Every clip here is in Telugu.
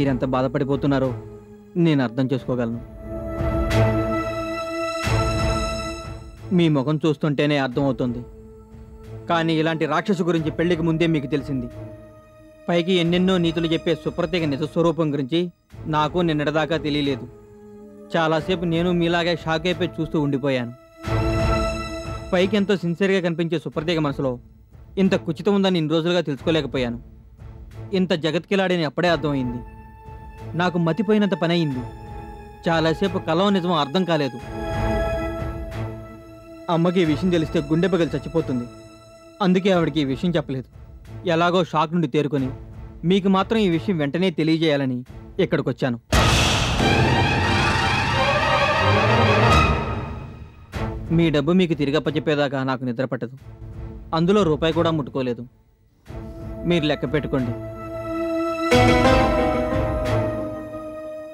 మీరెంత బాధపడిపోతున్నారో నేను అర్థం చేసుకోగలను. మీ ముఖం చూస్తుంటేనే అర్థమవుతుంది. కానీ ఇలాంటి రాక్షసు గురించి పెళ్లికి ముందే మీకు తెలిసింది. పైకి ఎన్నెన్నో నీతులు చెప్పే సుప్రతీక నిజస్వరూపం గురించి నాకు నిన్నటిదాకా తెలియలేదు. చాలాసేపు నేను మీలాగే షాక్ అయిపోయి చూస్తూ ఉండిపోయాను. పైకి ఎంతో సిన్సియర్గా కనిపించే సుప్రతీక మనసులో ఇంత కుచితం ఉందని ఇన్ని రోజులుగా తెలుసుకోలేకపోయాను. ఇంత జగత్కిలాడని అప్పుడే అర్థమైంది. నాకు మతిపోయినంత పని అయింది. చాలాసేపు కలం నిజమో అర్థం కాలేదు. అమ్మకి ఈ విషయం తెలిస్తే గుండె పగిలి చచ్చిపోతుంది. అందుకే ఆవిడకి ఈ విషయం చెప్పలేదు. ఎలాగో షాక్ నుండి తేరుకొని మీకు మాత్రం ఈ విషయం వెంటనే తెలియజేయాలని ఇక్కడికి వచ్చాను. మీ డబ్బు మీకు తిరిగప్పచెప్పేదాకా నాకు నిద్ర పట్టదు. అందులో రూపాయి కూడా ముట్టుకోలేదు. మీరు లెక్క పెట్టుకోండి.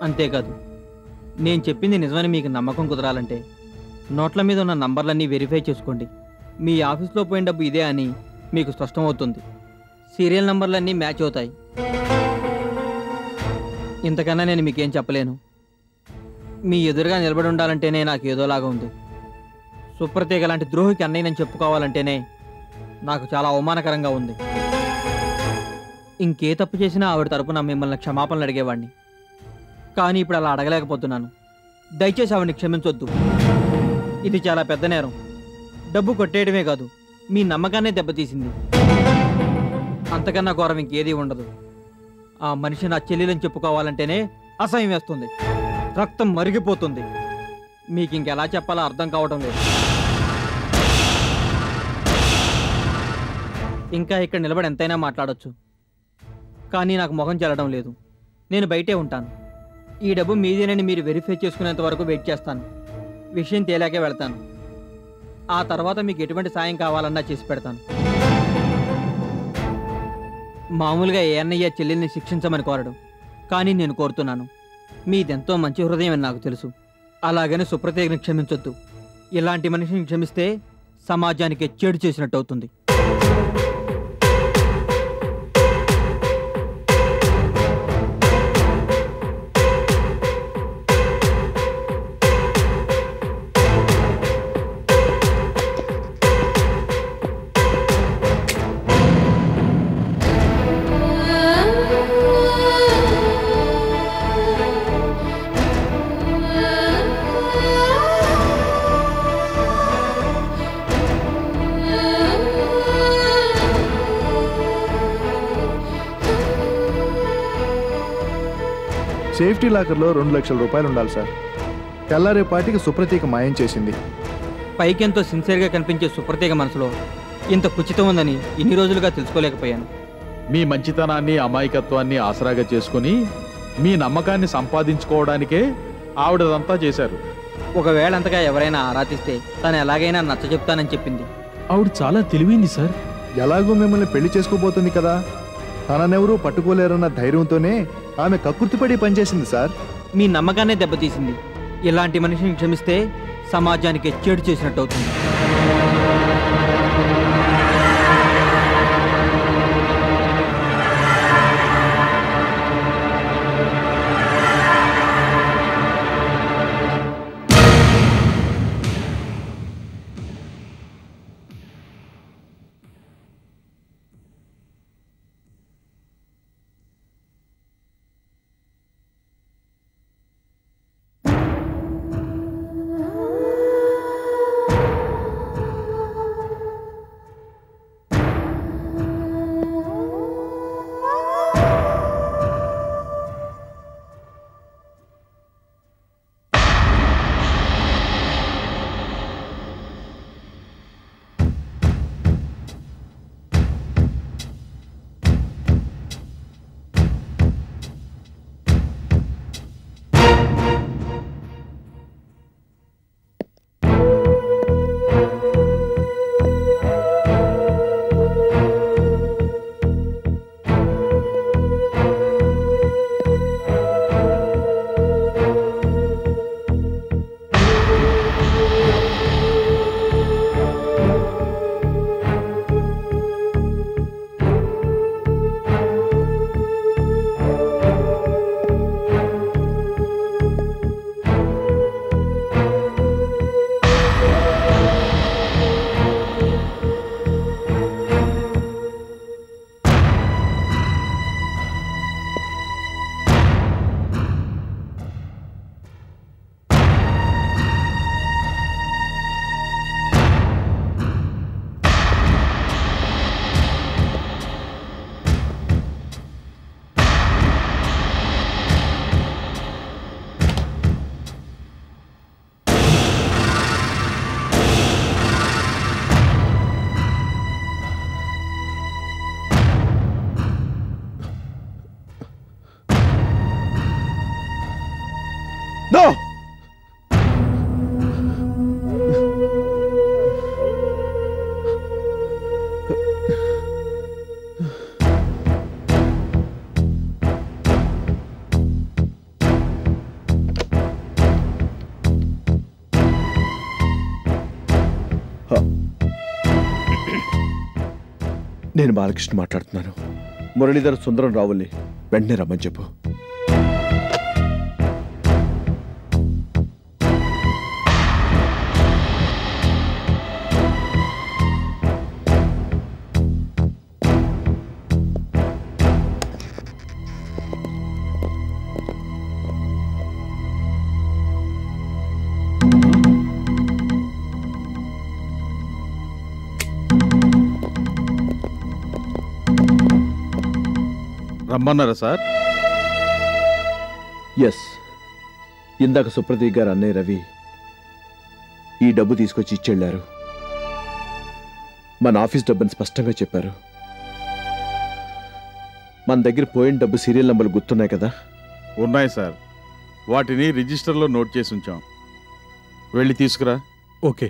అంతేకాదు, నేను చెప్పింది నిజమని మీకు నమ్మకం కుదరాలంటే నోట్ల మీద ఉన్న నంబర్లన్నీ వెరిఫై చేసుకోండి. మీ ఆఫీస్లో పోయిన డబ్బు ఇదే అని మీకు స్పష్టమవుతుంది. సీరియల్ నంబర్లన్నీ మ్యాచ్ అవుతాయి. ఇంతకన్నా నేను మీకేం చెప్పలేను. మీ ఎదురుగా నిలబడి ఉండాలంటేనే నాకు ఏదోలాగా ఉంది. సుప్రతీక లాంటి ద్రోహికి అన్నయ్యని చెప్పుకోవాలంటేనే నాకు చాలా అవమానకరంగా ఉంది. ఇంకే తప్పు చేసినా ఆవిడ తరపున మిమ్మల్ని క్షమాపణలు అడిగేవాడిని. కానీ ఇప్పుడు అలా అడగలేకపోతున్నాను. దయచేసి ఆవిడని క్షమించొద్దు. ఇది చాలా పెద్ద నేరం. డబ్బు కొట్టేయడమే కాదు, మీ నమ్మకాన్నే దెబ్బతీసింది. అంతకన్నా ఘోరం ఇంకేదీ ఉండదు. ఆ మనిషి నా చెల్లెలని చెప్పుకోవాలంటేనే అసహ్యం వేస్తుంది. రక్తం మరిగిపోతుంది. మీకు ఇంకెలా చెప్పాలో అర్థం కావడం లేదు. ఇంకా ఇక్కడ నిలబడి ఎంతైనా మాట్లాడొచ్చు, కానీ నాకు మొహం చెల్లడం లేదు. నేను బయటే ఉంటాను. ఈ డబ్బు మీదేనని మీరు వెరిఫై చేసుకునేంత వరకు వెయిట్ చేస్తాను. విషయం తేలాకే వెళ్తాను. ఆ తర్వాత మీకు ఎటువంటి సాయం కావాలన్నా చేసి పెడతాను. మామూలుగా ఏ అన్నయ్య చెల్లెల్ని శిక్షించమని కోరడం, కానీ నేను కోరుతున్నాను. మీదెంతో మంచి హృదయం అని నాకు తెలుసు. అలాగని సుప్రతీకని క్షమించొద్దు. ఇలాంటి మనిషిని క్షమిస్తే సమాజానికి చెడు చేసినట్టు అవుతుంది. సేఫ్టీ లాకర్లో 2 లక్షల రూపాయలు ఉండాలి సార్. తెల్లారేపాటికి సుప్రతీక మాయం చేసింది. పైకెంతో సిన్సియర్గా కనిపించే సుప్రతీక మనసులో ఇంత కుచితం ఉందని ఇన్ని రోజులుగా తెలుసుకోలేకపోయాను. మీ మంచితనాన్ని అమాయకత్వాన్ని ఆసరాగా చేసుకుని మీ నమ్మకాన్ని సంపాదించుకోవడానికే ఆవిడదంతా చేశారు. ఒకవేళ అంతగా ఎవరైనా ఆరాధిస్తే తను ఎలాగైనా నచ్చ చెప్తానని చెప్పింది. ఆవిడ చాలా తెలివైంది సార్. ఎలాగో మిమ్మల్ని పెళ్లి చేసుకోబోతుంది కదా, తననెవరూ పట్టుకోలేరన్న ధైర్యంతోనే ఆమె కక్కుర్తిపడి పనిచేసింది సార్. మీ నమ్మకాన్నే దెబ్బతీసింది. ఇలాంటి మనిషిని క్షమిస్తే సమాజానికి చెడు చేసినట్టు అవుతుంది. నేను బాలకృష్ణ మాట్లాడుతున్నాను. మురళీధర్ సుందరం రావుల్ని వెంటనే రమ్మని చెప్పు. రమ్మన్నారా సార్? ఎస్, ఇందాక సుప్రతీక్ గారు అన్నయ్య రవి ఈ డబ్బు తీసుకొచ్చి ఇచ్చెళ్ళారు. మన ఆఫీస్ డబ్బుని స్పష్టంగా చెప్పారు. మన దగ్గర పోయిన డబ్బు సీరియల్ నంబర్లు గుర్తున్నాయి కదా? ఉన్నాయి సార్, వాటిని రిజిస్టర్లో నోట్ చేసి ఉంచాం. వెళ్ళి తీసుకురా. ఓకే.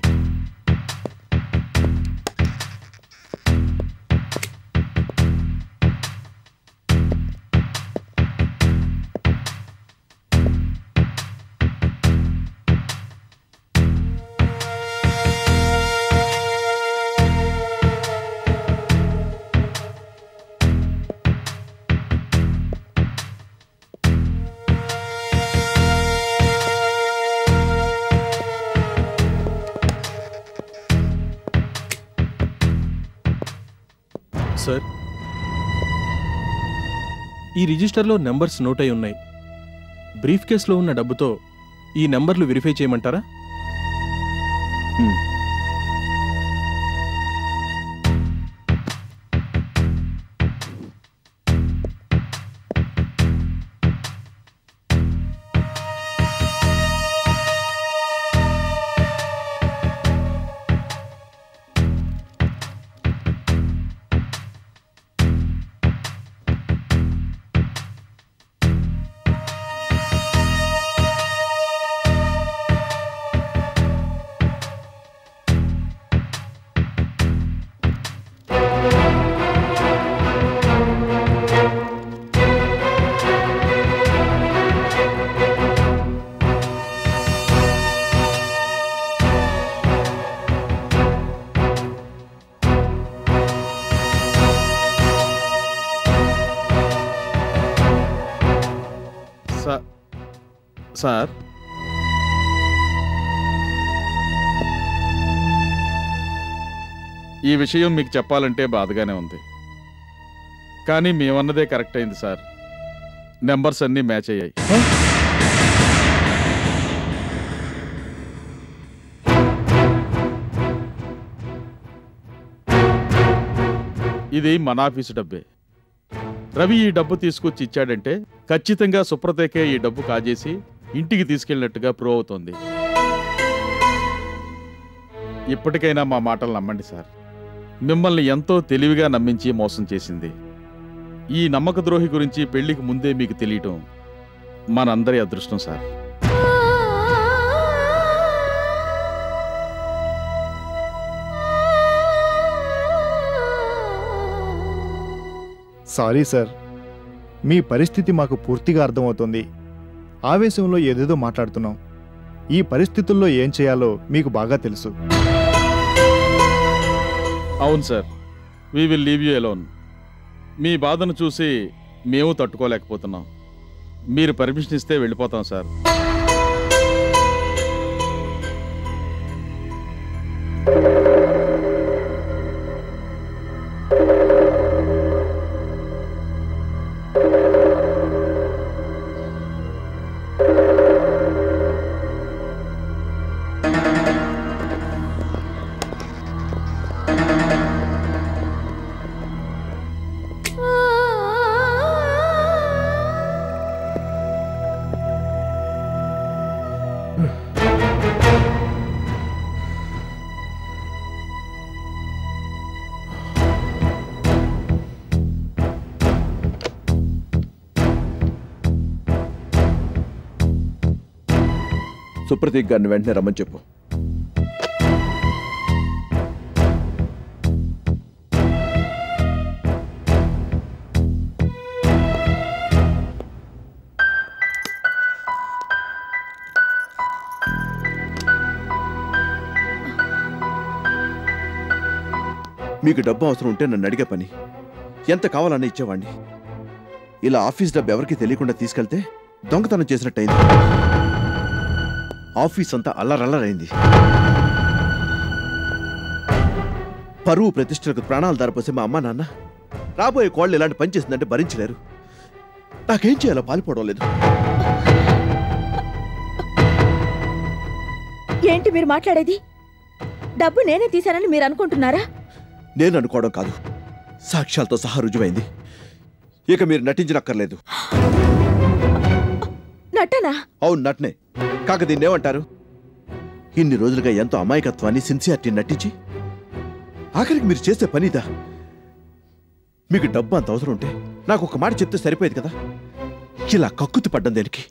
సార్, ఈ రిజిస్టర్లో నెంబర్స్ నోట్ అయి ఉన్నాయి. బ్రీఫ్ కేసులో ఉన్న డబ్బుతో ఈ నెంబర్లు వెరిఫై చేయమంటారా? సార్, ఈ విషయం మీకు చెప్పాలంటే బాధగానే ఉంది, కానీ మేమన్నదే కరెక్ట్ అయింది సార్. నెంబర్స్ అన్నీ మ్యాచ్ అయ్యాయి. ఇది మన ఆఫీసు డబ్బే. రవి ఈ డబ్బు తీసుకొచ్చి ఇచ్చాడంటే ఖచ్చితంగా సుప్రతకే ఈ డబ్బు కాజేసి ఇంటికి తీసుకెళ్ళినట్టుగా ప్రూవ్ అవుతోంది. ఇప్పటికైనా మా మాటలు నమ్మండి సార్. మిమ్మల్ని ఎంతో తెలివిగా నమ్మించి మోసం చేసింది. ఈ నమ్మక ద్రోహి గురించి పెళ్లికి ముందే మీకు తెలియటం మనందరి అదృష్టం సార్. సారీ సార్, మీ పరిస్థితి మాకు పూర్తిగా అర్థమవుతుంది. ఆవేశంలో ఏదేదో మాట్లాడుతున్నాం. ఈ పరిస్థితుల్లో ఏం చేయాలో మీకు బాగా తెలుసు. అవును sir, we will leave you alone. మీ బాధను చూసి మేము తట్టుకోలేకపోతున్నాం. మీరు పర్మిషన్ ఇస్తే వెళ్ళిపోతాం సార్. సుప్రతీక్ గారిని వెంటనే రమ్మని చెప్పు. మీకు డబ్బు అవసరం ఉంటే నన్ను అడిగే పని, ఎంత కావాలన్నా ఇచ్చేవాణ్ణి. ఇలా ఆఫీస్ డబ్బు ఎవరికీ తెలియకుండా తీసుకెళ్తే దొంగతనం చేసినట్టయింది. ఆఫీస్ అంతా అల్లరల్లరైంది. పరువు ప్రతిష్టలకు ప్రాణాలు దారిపోసే మా అమ్మ నాన్న రాబోయే కోళ్ళు ఇలాంటి పని చేసిందంటే భరించలేరు. నాకేం చేయాలో పాల్పోవడం లేదు. ఏంటి మీరు మాట్లాడేది? డబ్బు నేనే తీశానని మీరు అనుకుంటున్నారా? నేను అనుకోవడం కాదు, సాక్ష్యాలతో సహా రుజువైంది. ఇక మీరు నటించనక్కర్లేదు. నటనా? అవును, నటనే. కాక దీన్నేమంటారు? ఇన్ని రోజులుగా ఎంతో అమాయకత్వాన్ని, సిన్సియారిటీ నటించి ఆఖరికి మీరు చేసే పనిదా? మీకు డబ్బు అంత అవసరం ఉంటే నాకు ఒక మాట చెప్తే సరిపోయేది కదా. ఇలా కక్కుతు పడ్డం దేనికి?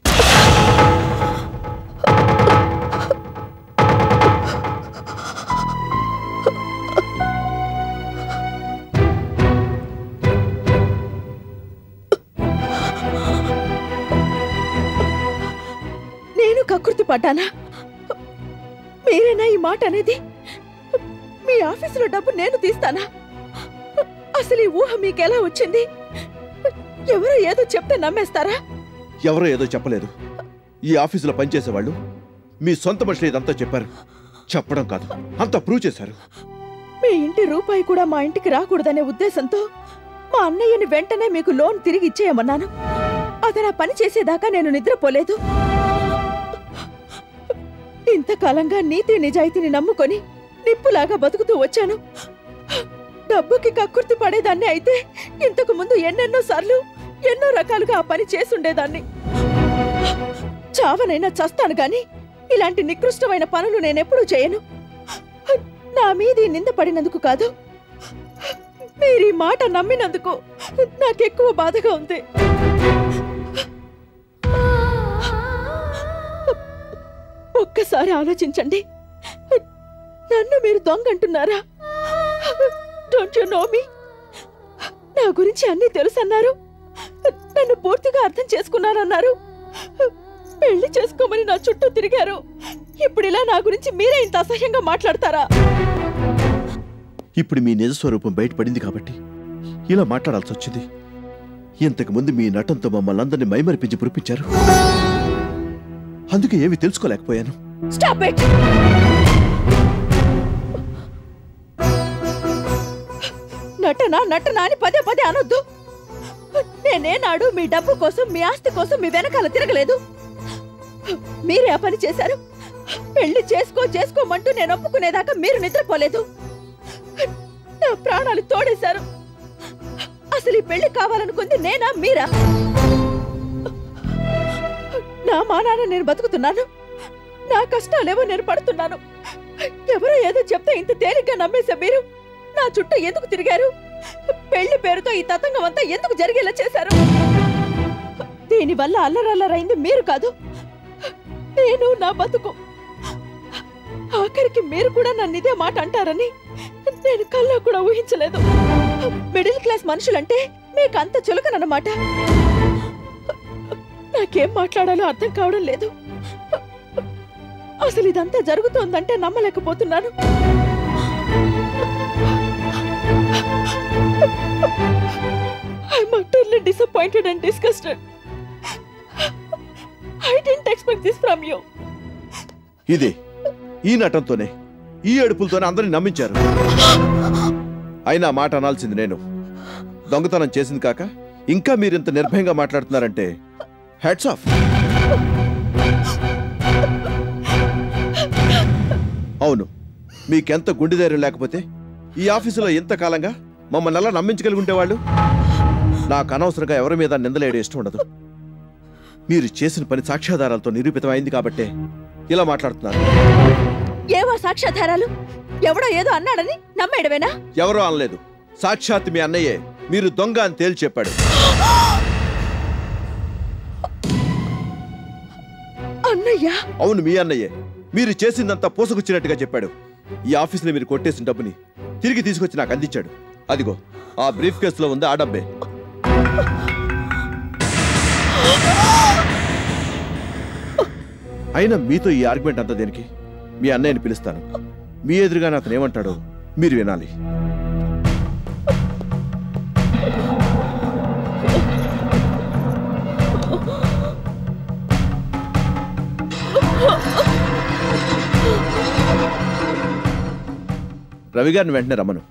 నేను కక్కుర్తి పడ్డానా? మీరేనా ఈ మాట అనేది? మీ ఆఫీసులో డబ్బు నేను తీస్తానా? అసలు ఈ ఊహ మీకెలా వచ్చింది? ఎవరో ఏదో చెప్తే నమ్మేస్తారా? ఎవరో ఏదో చెప్పలేదు. ఈ ఆఫీసులో పనిచేసేవాళ్ళు మీ సొంత మనుషులు ఇదంతా చెప్పారు. చెప్పడం కాదు, అంతా ప్రూవ్ చేశారు. మీ ఇంటి రూపాయి కూడా మా ఇంటికి రాకూడదనే ఉద్దేశంతో మా అన్నయ్యని వెంటనే మీకు లోన్ తిరిగి ఇచ్చేయమన్నాను. అతను ఆ పని చేసేదాకా నేను నిద్రపోలేదు. ఇంతకాలంగా నీతి నిజాయితీని నమ్ముకొని నిప్పులాగా బతుకుతూ వచ్చాను. డబ్బుకి కక్కుర్తి పడేదాన్ని అయితే ఇంతకు ముందు ఎన్నెన్నో సార్లు ఎన్నో రకాలుగా ఆ పని చేసుండేదాన్ని. చావనైనా చస్తాను గాని ఇలాంటి నికృష్టమైన పనులు నేనెప్పుడూ చేయను. నా మీది నింద పడినందుకు కాదు, మీరు ఈ మాట నమ్మినందుకు నాకెక్కువ బాధగా ఉంది. ఒక్కసారి ఆలోచించండి. నన్ను మీరు దొంగ అంటున్నారా? డోంట్ యు నో మీ? నా గురించి అన్నీ తెలుసన్నారు, నన్ను పూర్తిగా అర్థం చేసుకున్నారన్నారు, పెళ్లి చేసుకోమని నా చుట్టూ తిరిగారు. ఇప్పుడు ఇలా నా గురించి మీరే ఇంత అసహ్యంగా మాట్లాడతారా? ఇప్పుడు మీ నిజ స్వరూపం బయటపడింది కాబట్టి ఇలా మాట్లాడాల్సి వచ్చింది. ఇంతకు ముందు మీ నటంతో మమ్మల్ని అందరినీ మైమరిపించి పురిపించారు. అందుకే ఏమీ తెలుసుకోలేకపోయాను. Stop it! నటనా నటనా అని పదే పదే అనొద్దు. నేనేనాడు మీ డబ్బు కోసం, మీ ఆస్తి కోసం మీ వెనకాల తిరగలేదు. మీరే ఆ పని చేశారు. పెళ్లి చేసుకోమంటూ నేను ఒప్పుకునేదాకా మీరు నిద్రపోలేదు. నా ప్రాణాలు తోడేశారు. అసలు ఈ పెళ్లి కావాలనుకుంది నేనా మీరా? నా మానాన నేను బతుకుతున్నాను. నా కష్టాలేవో నేను పడుతున్నాను. ఎవరో ఏదో చెప్తే ఇంత తేలిగ్గా నమ్మేసా మీరు నా చుట్టూ ఎందుకు తిరిగారు? పెళ్లి పేరుతో ఈ తతంగం అంతా ఎందుకు జరిగేలా చేశారు? దీనివల్ల అల్లరల్లరైంది మీరు కాదు, నేను, నా బతుకు. ఆఖరికి మీరు కూడా నన్ను ఇదే మాట అంటారని నేను కల్లో కూడా ఊహించలేదు. మిడిల్ క్లాస్ మనుషులంటే మీకు అంత చులకనన్నమాట. నాకేం మాట్లాడాలో అర్థం కావడం లేదు. అసలు ఇదంతా జరుగుతోందంటే నమ్మలేకపోతున్నాను. I'm utterly disappointed and disgusted. I didn't expect this from you. ఇదే ఈ నటంతోనే, ఈ ఏడుపులతోనే అందరిని నమ్మించారు. అయినా మాట అనాల్సింది నేను. దొంగతనం చేసింది కాక ఇంకా మీరింత నిర్భయంగా మాట్లాడుతున్నారంటే హ్యాట్స్ ఆఫ్. అవును, మీకెంత గుండె ధైర్యం లేకపోతే ఈ ఆఫీసులో ఎంతకాలంగా మమ్మల్ని అలా నమ్మించగలిగి ఉండేవాళ్ళు. నాకు అనవసరంగా ఎవరి మీద నిందలేయడం ఇష్టం ఉండదు. మీరు చేసిన పని సాక్ష్యాధారాలతో నిరూపితమైంది కాబట్టే ఇలా మాట్లాడుతున్నారు. ఏవో సాక్ష్యాధారాలు? ఎవడో ఏదో అన్నాడని నమ్మేయడమేనా? ఎవరో అనలేదు, సాక్షాత్ మీ అన్నయ్యే మీరు దొంగ అని తేల్చి చెప్పాడు. అన్నయ్య? అవును, మీ అన్నయ్యే. మీరు చేసిందంతా పూసగుచ్చినట్టుగా చెప్పాడు. ఈ ఆఫీసులో మీరు కొట్టేసిన డబ్బుని తిరిగి తీసుకొచ్చి నాకు అందించాడు. అదిగో ఆ బ్రీఫ్ కేసులో ఉంది ఆ డబ్బే. అయినా మీతో ఈ ఆర్గ్యుమెంట్ అంతా దేనికి? మీ అన్నయ్యని పిలుస్తాను. మీ ఎదురుగానే అతను ఏమంటాడో మీరు వినాలి. రవి గారిని వెంటనే రమ్మను.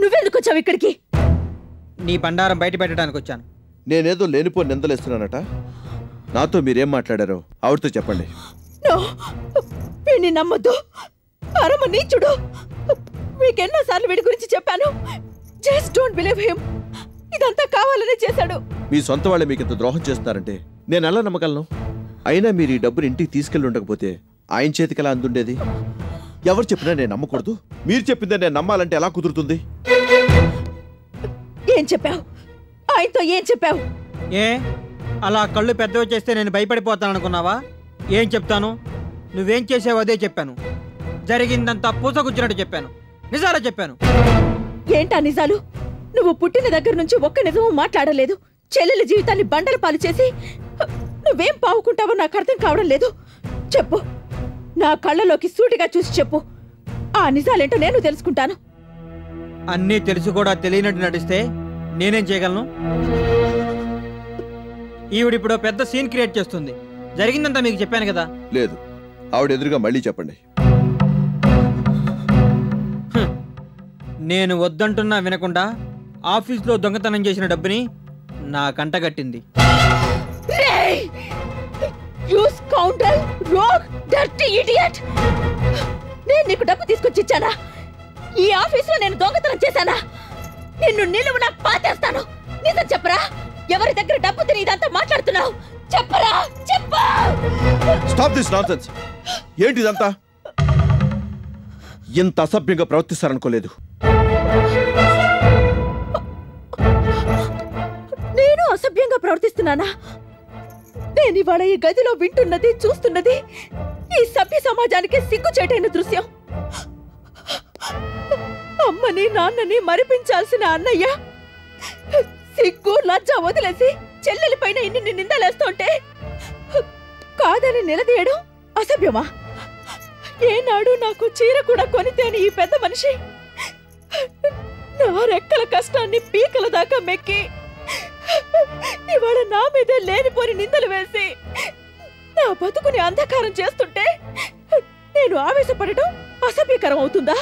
నువ్వెందుకు వచ్చావు ఇక్కడికి? నీ బండారం బయట పెట్టడానికి వచ్చాను. నేనేదో లేనిపో నిందలేస్తున్నానట. నాతో మీరేం మాట్లాడారో ఆవిడతో చెప్పండి. వీడిని నమ్మొద్దు, పరమ నీచుడు. మీకెన్నోసార్లు వీడి గురించి చెప్పాను. Just don't believe him. ఇదంతా కావాలనే చేశాడు. మీ సొంత వాళ్ళే మీకు ఇంత ద్రోహం చేస్తున్నారంటే నేను ఎలా నమ్మగలను? అయినా మీరు ఈ డబ్బుని ఇంటికి తీసుకెళ్ళి ఉండకపోతే ఆయన చేతికి ఎలా అందుండేది? ఎవరు చెప్పినా నేను నమ్మకూడదు. మీరు చెప్పిందే నేను నమ్మాలంటే ఎలా కుదురుతుంది? ఏం చెప్పావు? ఆయనతో ఏం చెప్పావు? ఏ అలా కళ్ళు పెద్దవి చేస్తే నేను భయపడిపోతాను అనుకున్నావా? ఏం చెప్తాను? నువ్వేం చేసావు అదే చెప్పాను. జరిగిందంతా పూసగుచ్చినట్టు చెప్పాను. నిజాలా చెప్పాను. ఏంటా నిజాలు? నువ్వు పుట్టిన దగ్గర నుంచి ఒక్క నిజము మాట్లాడలేదు. చెల్లెల జీవితాన్ని బండల పాలు చేసి నువ్వేం పావుకుంటావో నాకు అర్థం కావడం లేదు. చెప్పు, నా కళ్ళలోకి సూటిగా చూసి చెప్పు. ఆ నిజాలేంటో నేను తెలుసుకుంటాను. అన్నీ తెలిసి కూడా తెలియనట్టు నటిస్తే నేనేం చేయగలను? ఈవిడిప్పుడు పెద్ద సీన్ క్రియేట్ చేస్తుంది. జరిగిందంతా మీకు చెప్పాను కదా. లేదు, ఆవిడ ఎదురుగా మళ్ళీ చెప్పండి. నేను వద్దంటున్నా వినకుండా ఆఫీస్లో దొంగతనం చేసిన డబ్బుని నా కంటగట్టింది. నేను నీకు డబ్బు తీసుకొచ్చి ఇచ్చానా? ఈ ఆఫీసులో నేను దొంగతనం చేశానా? నిన్ను నిలువునా పాతేస్తాను. నిజం చెప్పరా? ఎవరి దగ్గర డబ్బు తిని ఇదంతా మాట్లాడుతున్నావు? చెప్పరా, చెప్పు. Stop this nonsense. ఏంటిదంతా? ఇంత అసభ్యంగా ప్రవర్తిస్తారనుకోలేదు. నేను అసభ్యంగా ప్రవర్తిస్తున్నానా? నేను ఇవాళ ఈ గదిలో వింటున్నది, చూస్తున్నది ఈ సభ్య సమాజానికి సిగ్గుచేటైన దృశ్యం. అమ్మని నాన్నని మరిపించాల్సిన అన్నయ్య సిగ్గు లజ్జ వదిలేసి చెల్లెలి పైన ఇన్ని నిందలేస్తుంటే కాదని నిలదీయడం అసభ్యమా? ఏనాడు నాకు చీర కూడా కొనితేని ఈ పెద్ద మనిషి నా రెక్కల కష్టాన్ని పీకల దాకా మెక్కి ఇవాళ నా మీదే లేనిపోని నిందలు వేసి నా బతుకుని అంధకారం చేస్తుంటే నేను ఆవేశపడటం అసభ్యకరం అవుతుందా?